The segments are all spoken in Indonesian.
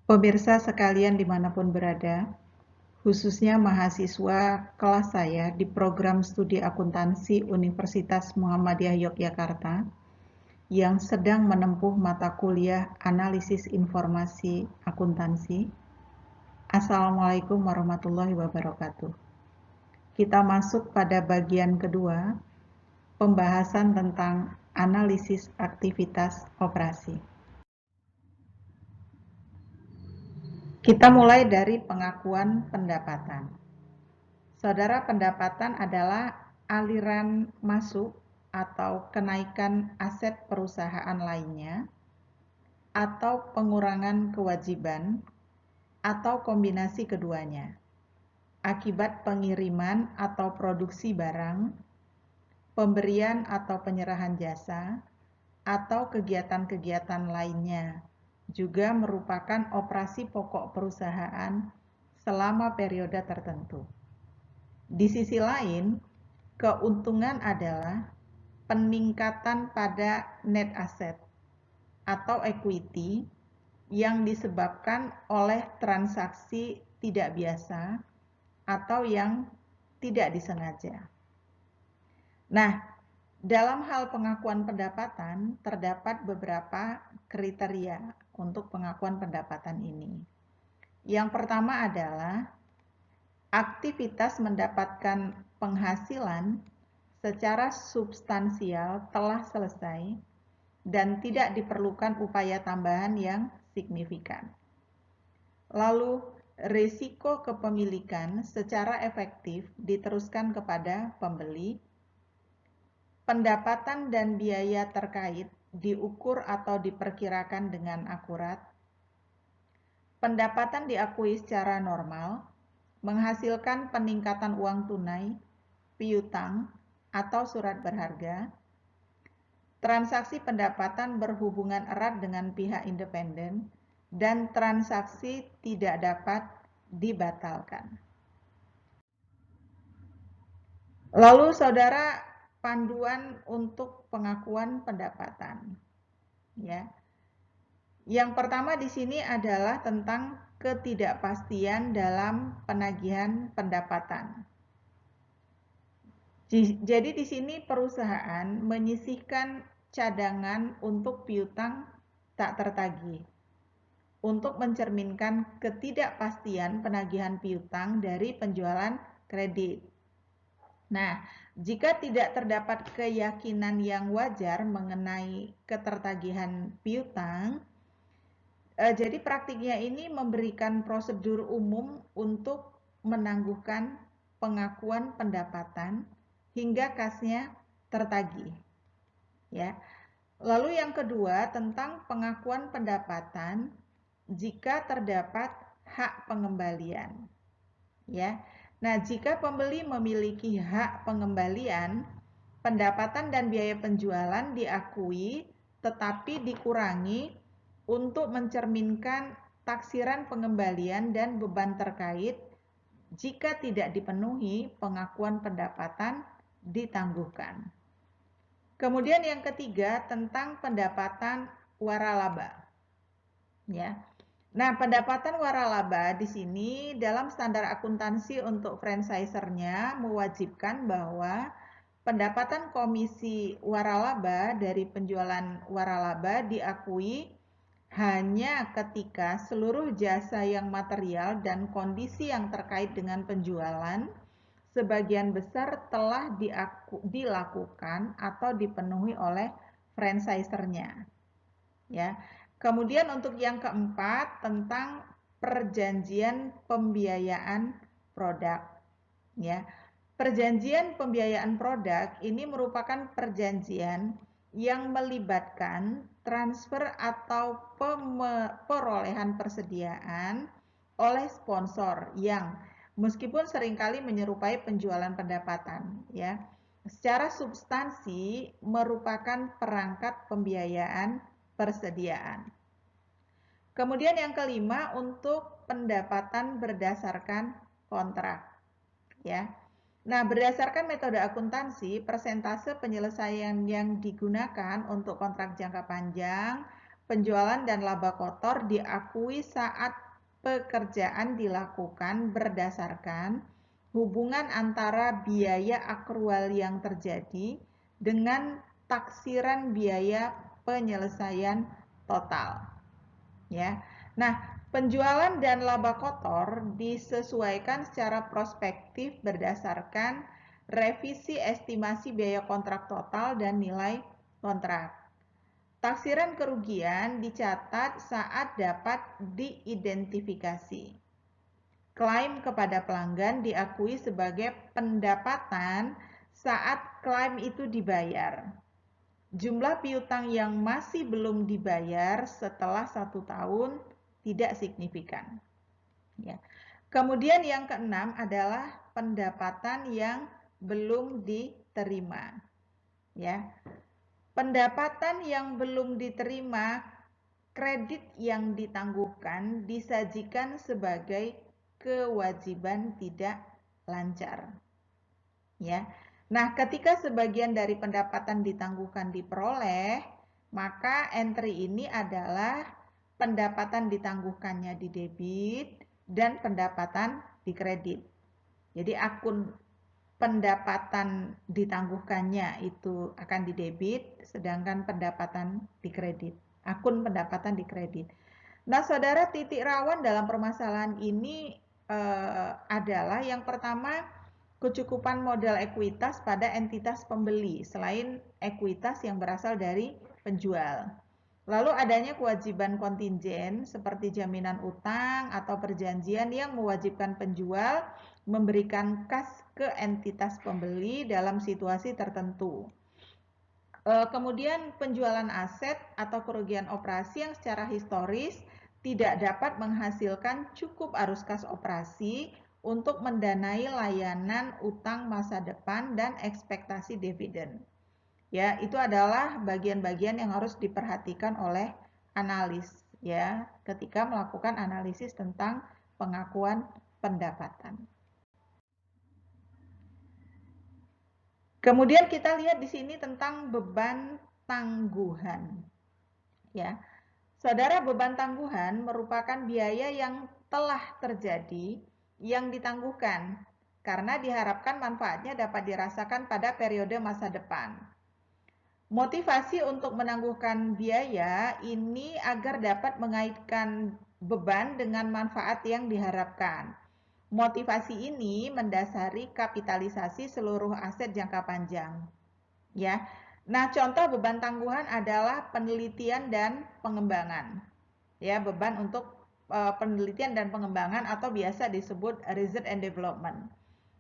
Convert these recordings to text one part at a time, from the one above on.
Pemirsa sekalian dimanapun berada, khususnya mahasiswa kelas saya di program studi akuntansi Universitas Muhammadiyah Yogyakarta yang sedang menempuh mata kuliah analisis informasi akuntansi. Assalamualaikum warahmatullahi wabarakatuh. Kita masuk pada bagian kedua, pembahasan tentang analisis aktivitas operasi. Kita mulai dari pengakuan pendapatan. Saudara, pendapatan adalah aliran masuk atau kenaikan aset perusahaan lainnya, atau pengurangan kewajiban, atau kombinasi keduanya, akibat pengiriman atau produksi barang, pemberian atau penyerahan jasa, atau kegiatan-kegiatan lainnya, juga merupakan operasi pokok perusahaan selama periode tertentu. Di sisi lain, keuntungan adalah peningkatan pada net asset atau equity yang disebabkan oleh transaksi tidak biasa atau yang tidak disengaja. Nah, dalam hal pengakuan pendapatan terdapat beberapa kriteria untuk pengakuan pendapatan ini. Yang pertama adalah aktivitas mendapatkan penghasilan secara substansial telah selesai dan tidak diperlukan upaya tambahan yang signifikan. Lalu, risiko kepemilikan secara efektif diteruskan kepada pembeli. Pendapatan dan biaya terkait diukur atau diperkirakan dengan akurat. Pendapatan diakui secara normal, menghasilkan peningkatan uang tunai, piutang, atau surat berharga. Transaksi pendapatan berhubungan erat dengan pihak independen, dan transaksi tidak dapat dibatalkan. Lalu saudara, panduan untuk pengakuan pendapatan. Ya. Yang pertama di sini adalah tentang ketidakpastian dalam penagihan pendapatan. Jadi di sini perusahaan menyisihkan cadangan untuk piutang tak tertagih untuk mencerminkan ketidakpastian penagihan piutang dari penjualan kredit. Nah, jika tidak terdapat keyakinan yang wajar mengenai ketertagihan piutang, jadi praktiknya ini memberikan prosedur umum untuk menangguhkan pengakuan pendapatan hingga kasnya tertagih. Ya. Lalu yang kedua tentang pengakuan pendapatan jika terdapat hak pengembalian. Ya. Nah, jika pembeli memiliki hak pengembalian, pendapatan dan biaya penjualan diakui tetapi dikurangi untuk mencerminkan taksiran pengembalian dan beban terkait. Jika tidak dipenuhi, pengakuan pendapatan ditangguhkan. Kemudian yang ketiga tentang pendapatan waralaba. Ya. Nah, pendapatan waralaba di sini dalam standar akuntansi untuk franchisernya mewajibkan bahwa pendapatan komisi waralaba dari penjualan waralaba diakui hanya ketika seluruh jasa yang material dan kondisi yang terkait dengan penjualan sebagian besar telah dilakukan atau dipenuhi oleh franchisernya. Ya. Kemudian untuk yang keempat tentang perjanjian pembiayaan produk. Ya. Perjanjian pembiayaan produk ini merupakan perjanjian yang melibatkan transfer atau perolehan persediaan oleh sponsor yang meskipun seringkali menyerupai penjualan pendapatan, ya, secara substansi merupakan perangkat pembiayaan persediaan. Kemudian yang kelima untuk pendapatan berdasarkan kontrak, ya. Nah, berdasarkan metode akuntansi, persentase penyelesaian yang digunakan untuk kontrak jangka panjang penjualan dan laba kotor diakui saat pekerjaan dilakukan berdasarkan hubungan antara biaya akrual yang terjadi dengan taksiran biaya penyelesaian total. Ya. Nah, penjualan dan laba kotor disesuaikan secara prospektif berdasarkan revisi estimasi biaya kontrak total dan nilai kontrak. Taksiran kerugian dicatat saat dapat diidentifikasi. Klaim kepada pelanggan diakui sebagai pendapatan saat klaim itu dibayar. Jumlah piutang yang masih belum dibayar setelah 1 tahun tidak signifikan. Ya. Kemudian yang keenam adalah pendapatan yang belum diterima. Ya. Pendapatan yang belum diterima, kredit yang ditangguhkan disajikan sebagai kewajiban tidak lancar. Ya. Nah, ketika sebagian dari pendapatan ditangguhkan diperoleh, maka entry ini adalah pendapatan ditangguhkannya di debit dan pendapatan di kredit. Jadi akun pendapatan ditangguhkannya itu akan di debit, sedangkan pendapatan di kredit. Akun pendapatan di kredit. Nah, saudara, titik rawan dalam permasalahan ini adalah yang pertama, kecukupan modal ekuitas pada entitas pembeli selain ekuitas yang berasal dari penjual. Lalu adanya kewajiban kontingen seperti jaminan utang atau perjanjian yang mewajibkan penjual memberikan kas ke entitas pembeli dalam situasi tertentu. Kemudian penjualan aset atau kerugian operasi yang secara historis tidak dapat menghasilkan cukup arus kas operasi untuk mendanai layanan utang masa depan dan ekspektasi dividen. Ya, itu adalah bagian-bagian yang harus diperhatikan oleh analis ya ketika melakukan analisis tentang pengakuan pendapatan. Kemudian kita lihat di sini tentang beban tangguhan. Ya. Saudara, beban tangguhan merupakan biaya yang telah terjadi yang ditangguhkan karena diharapkan manfaatnya dapat dirasakan pada periode masa depan. Motivasi untuk menangguhkan biaya ini agar dapat mengaitkan beban dengan manfaat yang diharapkan. Motivasi ini mendasari kapitalisasi seluruh aset jangka panjang. Ya. Nah, contoh beban tangguhan adalah penelitian dan pengembangan. Ya, beban untuk penelitian dan pengembangan atau biasa disebut research and development.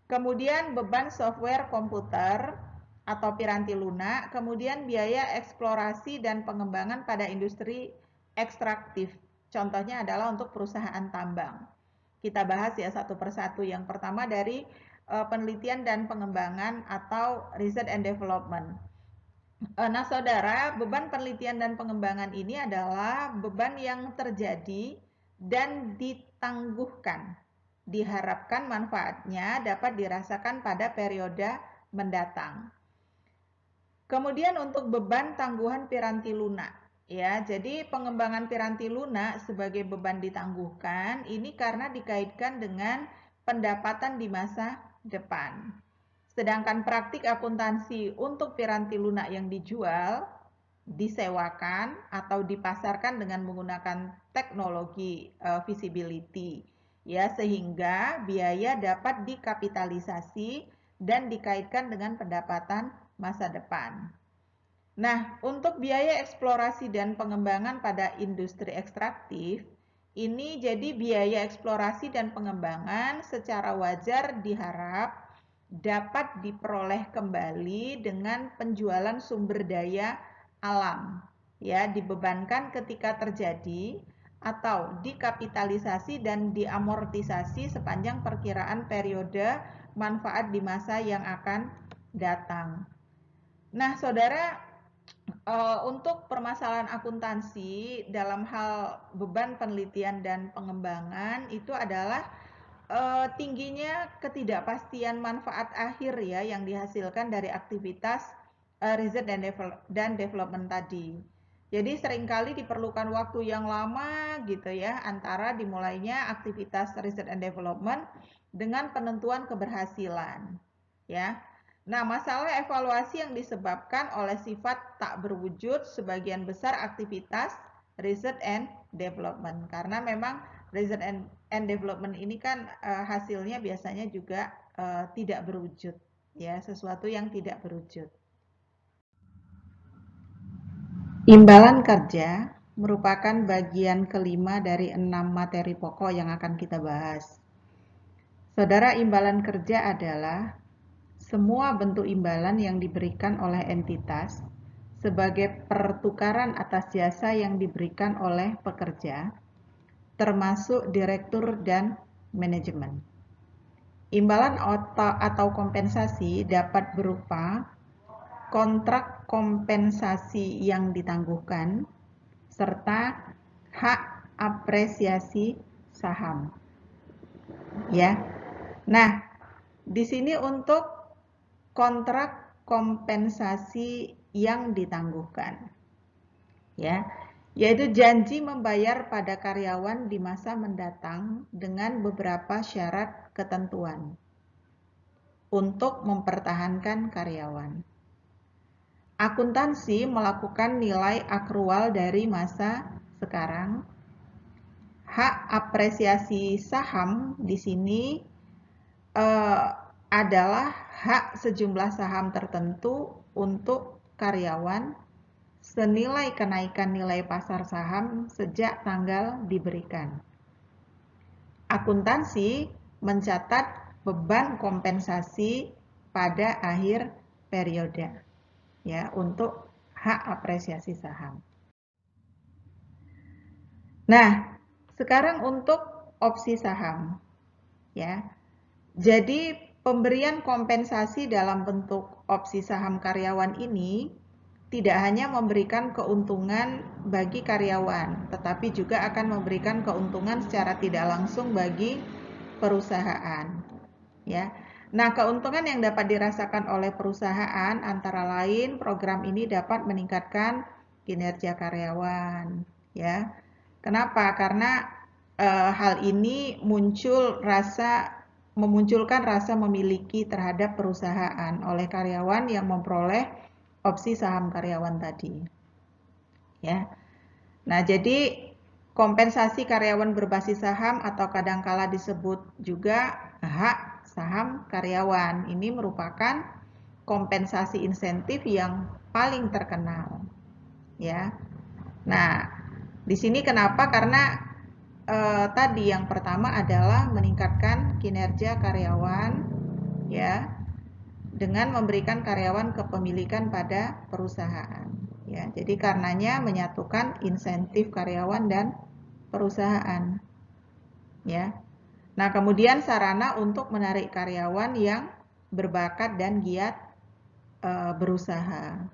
Kemudian beban software komputer atau piranti lunak, kemudian biaya eksplorasi dan pengembangan pada industri ekstraktif. Contohnya adalah untuk perusahaan tambang. Kita bahas ya satu persatu. Yang pertama dari penelitian dan pengembangan atau research and development. Nah, saudara, beban penelitian dan pengembangan ini adalah beban yang terjadi dan ditangguhkan. Diharapkan manfaatnya dapat dirasakan pada periode mendatang. Kemudian untuk beban tangguhan piranti lunak. Ya, jadi pengembangan piranti lunak sebagai beban ditangguhkan ini karena dikaitkan dengan pendapatan di masa depan. Sedangkan praktik akuntansi untuk piranti lunak yang dijual, disewakan atau dipasarkan dengan menggunakan teknologi visibility, ya, sehingga biaya dapat dikapitalisasi dan dikaitkan dengan pendapatan masa depan. Nah, untuk biaya eksplorasi dan pengembangan pada industri ekstraktif, ini jadi biaya eksplorasi dan pengembangan secara wajar diharap dapat diperoleh kembali dengan penjualan sumber daya alam, ya, dibebankan ketika terjadi atau dikapitalisasi dan diamortisasi sepanjang perkiraan periode manfaat di masa yang akan datang. Nah, saudara, untuk permasalahan akuntansi dalam hal beban penelitian dan pengembangan itu adalah tingginya ketidakpastian manfaat akhir ya yang dihasilkan dari aktivitas riset dan development tadi. Jadi seringkali diperlukan waktu yang lama gitu ya antara dimulainya aktivitas research and development dengan penentuan keberhasilan ya. Nah, masalah evaluasi yang disebabkan oleh sifat tak berwujud sebagian besar aktivitas research and development karena memang research and development ini kan hasilnya biasanya juga tidak berwujud ya, sesuatu yang tidak berwujud. Imbalan kerja merupakan bagian kelima dari 6 materi pokok yang akan kita bahas. Saudara, imbalan kerja adalah semua bentuk imbalan yang diberikan oleh entitas sebagai pertukaran atas jasa yang diberikan oleh pekerja, termasuk direktur dan manajemen. Imbalan atau kompensasi dapat berupa kontrak kompensasi yang ditangguhkan, serta hak apresiasi saham. Ya. Nah, di sini untuk kontrak kompensasi yang ditangguhkan. Ya, yaitu janji membayar pada karyawan di masa mendatang dengan beberapa syarat ketentuan untuk mempertahankan karyawan. Akuntansi melakukan nilai akrual dari masa sekarang. Hak apresiasi saham di sini adalah hak sejumlah saham tertentu untuk karyawan senilai kenaikan nilai pasar saham sejak tanggal diberikan. Akuntansi mencatat beban kompensasi pada akhir periode ya untuk hak apresiasi saham. Nah, sekarang untuk opsi saham ya. Jadi pemberian kompensasi dalam bentuk opsi saham karyawan ini tidak hanya memberikan keuntungan bagi karyawan, tetapi juga akan memberikan keuntungan secara tidak langsung bagi perusahaan. Ya. Nah, keuntungan yang dapat dirasakan oleh perusahaan antara lain program ini dapat meningkatkan kinerja karyawan, ya. Kenapa? Karena hal ini memunculkan rasa memiliki terhadap perusahaan oleh karyawan yang memperoleh opsi saham karyawan tadi. Ya. Nah, jadi kompensasi karyawan berbasis saham atau kadangkala disebut juga hak saham karyawan. Ini merupakan kompensasi insentif yang paling terkenal. Ya. Nah, di sini kenapa? Karena tadi yang pertama adalah meningkatkan kinerja karyawan ya dengan memberikan karyawan kepemilikan pada perusahaan ya. Jadi karenanya menyatukan insentif karyawan dan perusahaan ya. Nah, kemudian sarana untuk menarik karyawan yang berbakat dan giat berusaha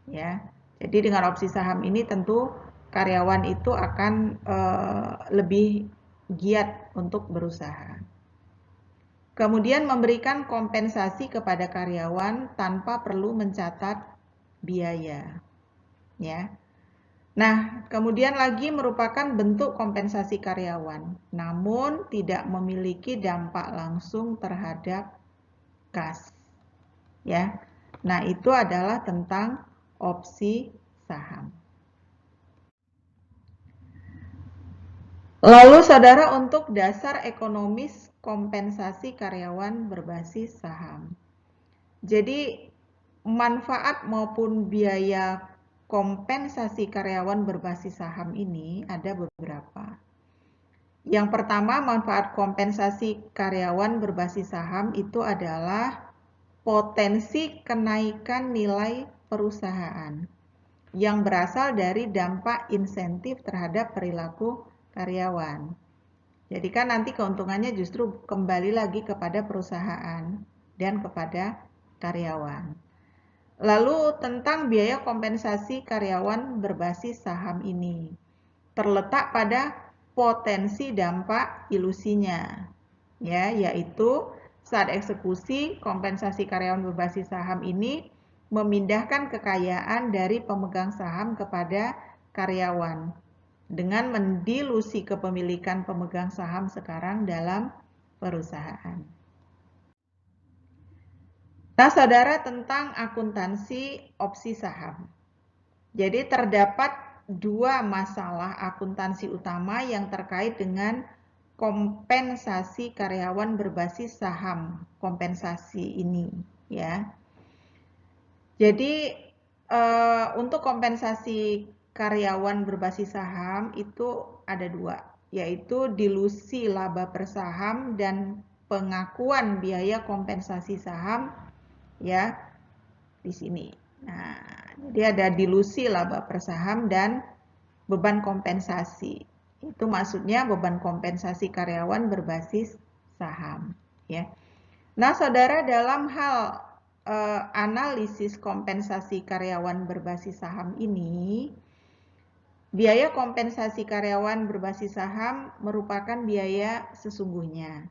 ya. Jadi dengan opsi saham ini tentu karyawan itu akan lebih giat untuk berusaha. Kemudian memberikan kompensasi kepada karyawan tanpa perlu mencatat biaya. Ya. Nah, kemudian lagi merupakan bentuk kompensasi karyawan, namun tidak memiliki dampak langsung terhadap kas. Ya. Nah, itu adalah tentang opsi saham. Lalu saudara, untuk dasar ekonomis kompensasi karyawan berbasis saham. Jadi manfaat maupun biaya kompensasi karyawan berbasis saham ini ada beberapa. Yang pertama, manfaat kompensasi karyawan berbasis saham itu adalah potensi kenaikan nilai perusahaan yang berasal dari dampak insentif terhadap perilaku karyawan. Jadi kan nanti keuntungannya justru kembali lagi kepada perusahaan dan kepada karyawan. Lalu tentang biaya kompensasi karyawan berbasis saham ini terletak pada potensi dampak ilusinya, ya, yaitu saat eksekusi kompensasi karyawan berbasis saham ini memindahkan kekayaan dari pemegang saham kepada karyawan dengan mendilusi kepemilikan pemegang saham sekarang dalam perusahaan. Nah, saudara, tentang akuntansi opsi saham. Jadi terdapat dua masalah akuntansi utama yang terkait dengan kompensasi karyawan berbasis saham. Kompensasi ini, ya. Jadi untuk kompensasi karyawan berbasis saham itu ada dua, yaitu dilusi laba per saham dan pengakuan biaya kompensasi saham, ya, di sini. Nah, jadi ada dilusi laba per saham dan beban kompensasi. Itu maksudnya beban kompensasi karyawan berbasis saham, ya. Nah, saudara, dalam hal analisis kompensasi karyawan berbasis saham ini, biaya kompensasi karyawan berbasis saham merupakan biaya sesungguhnya.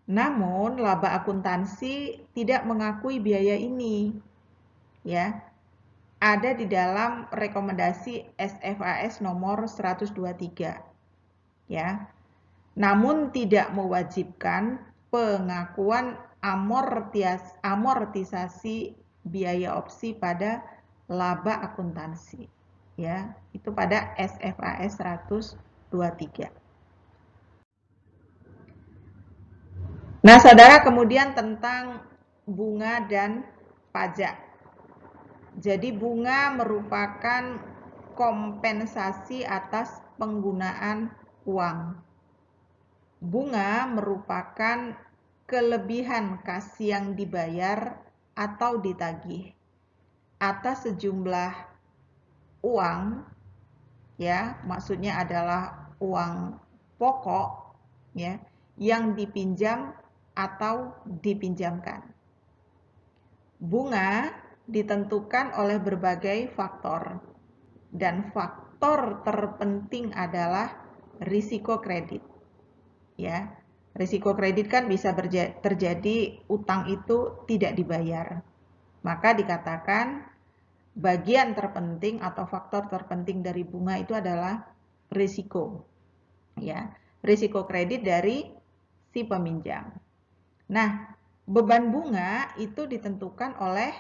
Namun, laba akuntansi tidak mengakui biaya ini, ya. Ada di dalam rekomendasi SFAS nomor 123, ya. Namun tidak mewajibkan pengakuan amortisasi biaya opsi pada laba akuntansi, ya. Itu pada SFAS 123. Nah, saudara, kemudian tentang bunga dan pajak. Jadi bunga merupakan kompensasi atas penggunaan uang. Bunga merupakan kelebihan kas yang dibayar atau ditagih atas sejumlah uang, ya, maksudnya adalah uang pokok, ya, yang dipinjam atau dipinjamkan. Bunga ditentukan oleh berbagai faktor, dan faktor terpenting adalah risiko kredit. Ya, risiko kredit kan bisa terjadi utang itu tidak dibayar. Maka dikatakan bagian terpenting atau faktor terpenting dari bunga itu adalah risiko. Ya, risiko kredit dari si peminjam. Nah, beban bunga itu ditentukan oleh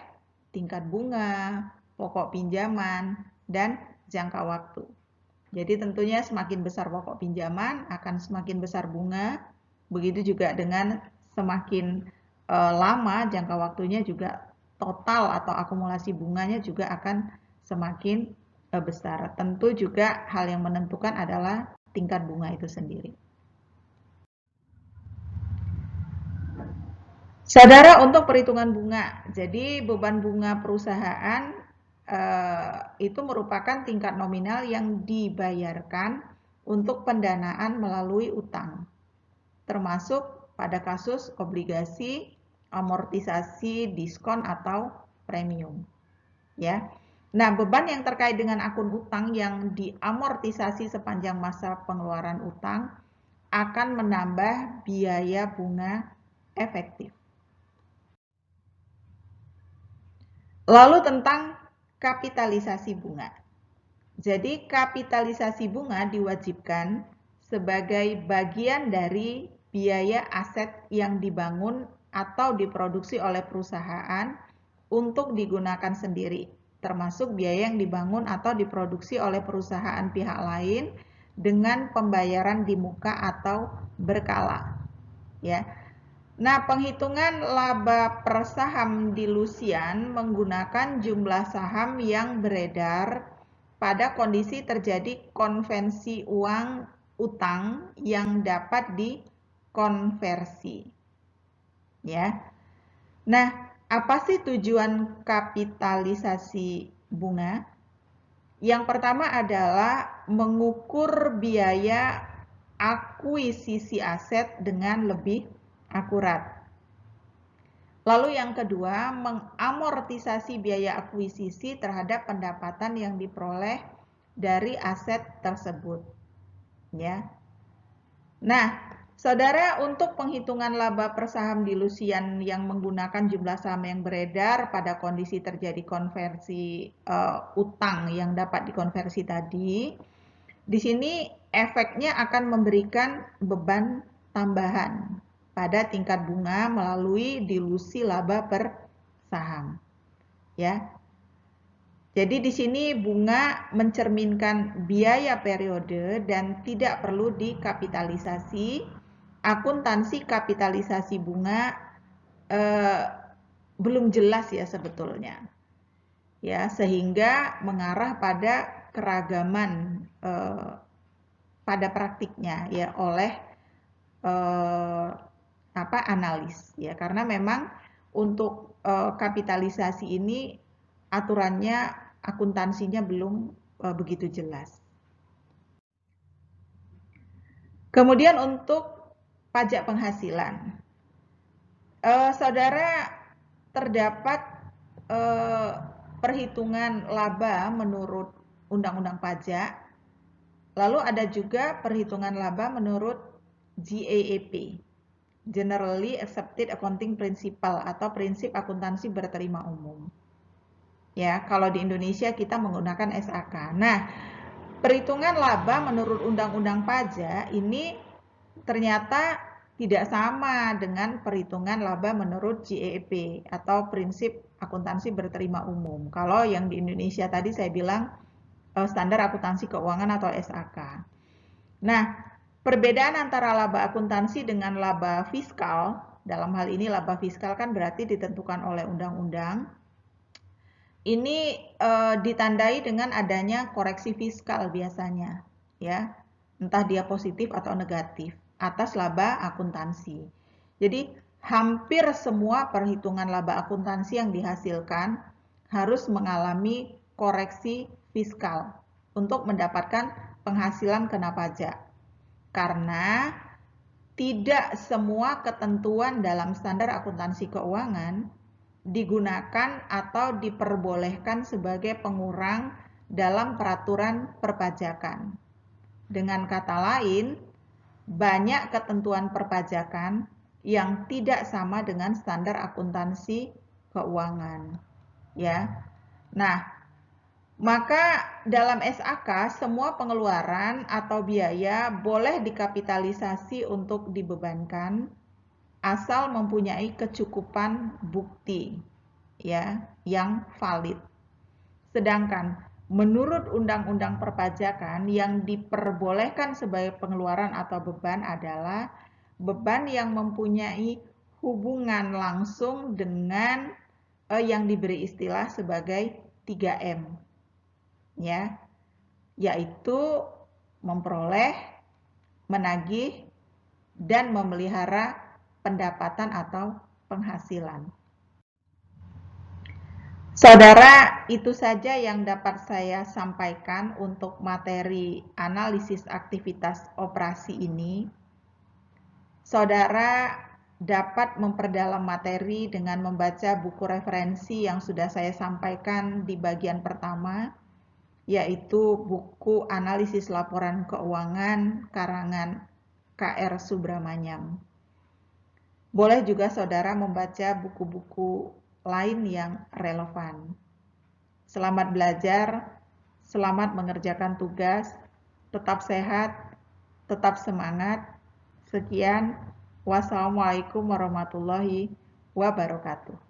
tingkat bunga, pokok pinjaman, dan jangka waktu. Jadi tentunya semakin besar pokok pinjaman akan semakin besar bunga. Begitu juga dengan semakin lama jangka waktunya juga total atau akumulasi bunganya juga akan semakin besar. Tentu juga hal yang menentukan adalah tingkat bunga itu sendiri. Saudara, untuk perhitungan bunga, jadi beban bunga perusahaan itu merupakan tingkat nominal yang dibayarkan untuk pendanaan melalui utang, termasuk pada kasus obligasi, amortisasi, diskon atau premium. Ya. Nah, beban yang terkait dengan akun utang yang diamortisasi sepanjang masa pengeluaran utang akan menambah biaya bunga efektif. Lalu tentang kapitalisasi bunga. Jadi kapitalisasi bunga diwajibkan sebagai bagian dari biaya aset yang dibangun atau diproduksi oleh perusahaan untuk digunakan sendiri, termasuk biaya yang dibangun atau diproduksi oleh perusahaan pihak lain dengan pembayaran di muka atau berkala. Ya. Nah, penghitungan laba per saham dilusian menggunakan jumlah saham yang beredar pada kondisi terjadi konvensi uang utang yang dapat dikonversi. Ya. Nah, apa sih tujuan kapitalisasi bunga? Yang pertama adalah mengukur biaya akuisisi aset dengan lebih akurat. Lalu yang kedua, mengamortisasi biaya akuisisi terhadap pendapatan yang diperoleh dari aset tersebut. Ya. Nah, Saudara, untuk penghitungan laba per saham dilusian yang menggunakan jumlah saham yang beredar pada kondisi terjadi konversi utang yang dapat dikonversi tadi, di sini efeknya akan memberikan beban tambahan pada tingkat bunga melalui dilusi laba per saham. Ya. Jadi di sini bunga mencerminkan biaya periode dan tidak perlu dikapitalisasi. Akuntansi kapitalisasi bunga belum jelas ya sebetulnya. Ya, sehingga mengarah pada keragaman pada praktiknya ya oleh analis ya, karena memang untuk kapitalisasi ini aturannya akuntansinya belum begitu jelas. Kemudian untuk pajak penghasilan, saudara, terdapat perhitungan laba menurut Undang-Undang Pajak, lalu ada juga perhitungan laba menurut GAAP, Generally Accepted Accounting Principle atau prinsip akuntansi berterima umum. Ya, kalau di Indonesia kita menggunakan SAK. Nah, perhitungan laba menurut Undang-Undang Pajak ini ternyata tidak sama dengan perhitungan laba menurut GAAP atau prinsip akuntansi berterima umum. Kalau yang di Indonesia tadi saya bilang standar akuntansi keuangan atau SAK. Nah, perbedaan antara laba akuntansi dengan laba fiskal, dalam hal ini laba fiskal kan berarti ditentukan oleh undang-undang. Ini ditandai dengan adanya koreksi fiskal biasanya, ya, entah dia positif atau negatif atas laba akuntansi. Jadi hampir semua perhitungan laba akuntansi yang dihasilkan harus mengalami koreksi fiskal untuk mendapatkan penghasilan kena pajak. Karena tidak semua ketentuan dalam standar akuntansi keuangan digunakan atau diperbolehkan sebagai pengurang dalam peraturan perpajakan. Dengan kata lain, banyak ketentuan perpajakan yang tidak sama dengan standar akuntansi keuangan. Ya. Nah, maka dalam SAK semua pengeluaran atau biaya boleh dikapitalisasi untuk dibebankan asal mempunyai kecukupan bukti ya yang valid. Sedangkan menurut Undang-Undang Perpajakan yang diperbolehkan sebagai pengeluaran atau beban adalah beban yang mempunyai hubungan langsung dengan yang diberi istilah sebagai 3M ya, yaitu memperoleh, menagih, dan memelihara pendapatan atau penghasilan. Saudara, itu saja yang dapat saya sampaikan untuk materi analisis aktivitas operasi ini. Saudara dapat memperdalam materi dengan membaca buku referensi yang sudah saya sampaikan di bagian pertama, yaitu buku analisis laporan keuangan karangan K.R. Subramanyam. Boleh juga saudara membaca buku-buku lain yang relevan. Selamat belajar, selamat mengerjakan tugas, tetap sehat, tetap semangat. Sekian, wassalamualaikum warahmatullahi wabarakatuh.